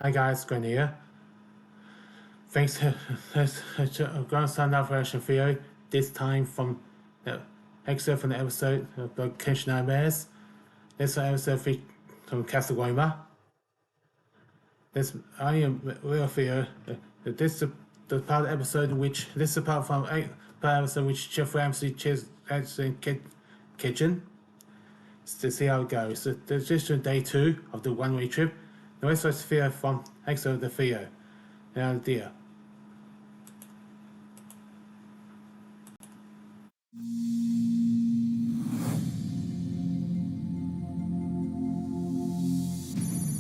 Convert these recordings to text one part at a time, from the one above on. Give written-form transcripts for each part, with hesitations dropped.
Hi guys, Glenn here. Thanks to Grandson Operation Theo, this time from the excerpt from the episode of Kenshi Nightmares. This episode from Castlevania. I am Real Theo. This is the part of the episode which Chef Ramsay is in kitchen. To see how it goes. So this is day 2 of the one-way trip. The rest was Theo from Exo the Theo. Now dear.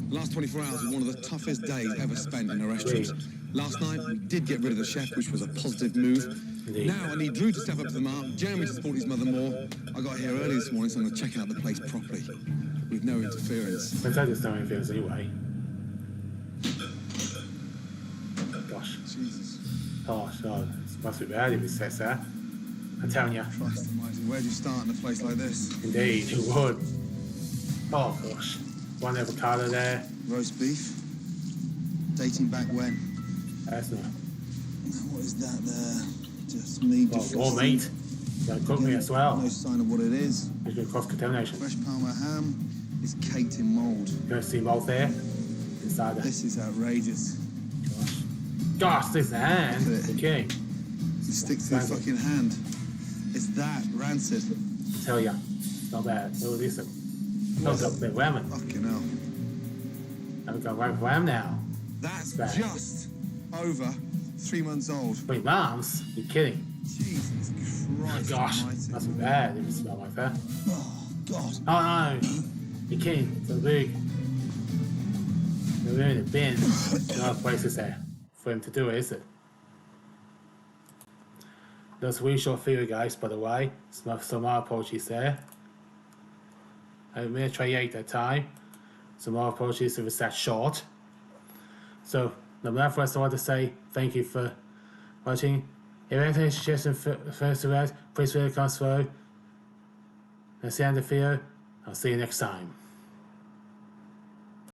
The last 24 hours was one of the toughest days ever spent in a restaurant. Last night, we did get rid of the chef, which was a positive move. Indeed. Now I need Drew to step up to the mark, Jeremy to support his mother more. I got here early this morning, so I'm going to check out the place properly, with no interference. Let's hope there's no interference anyway. Gosh. Jesus. Oh, it must be bad if it says that. I'm telling you. Christ almighty, where'd you start in a place like this? Indeed, you would. Oh gosh. One avocado there. Roast beef? Dating back when? That's not. What is that there? Just meat. Well, more meat. Don't cook me as well. No sign of what it is. It's going to cause contamination. Fresh Parma ham is caked in mould. You going to see both there? Inside there. This is outrageous. Gosh, this is the hand. Look at it. Okay. It sticks to your fucking hand. It's that rancid. I tell ya. Not bad. Oh, listen. I've got a bit of ramen. Fucking hell. I've got right ram now. That's Right. just over 3 months old. 3 months? You're kidding. Jesus Oh, Christ gosh. almighty. That's bad if it smells like that. Oh, God. Oh no. You're kidding. It's so big. They're in the bin. No places there for him to do it, is it? That's a really short video, guys, by the way. So my apologies there. I'm going to try 8 that time. So my apologies if it's that short. So, first I want to say thank you for watching. If you have any suggestions for us, please comment below. That's the end of the video. I'll see you next time.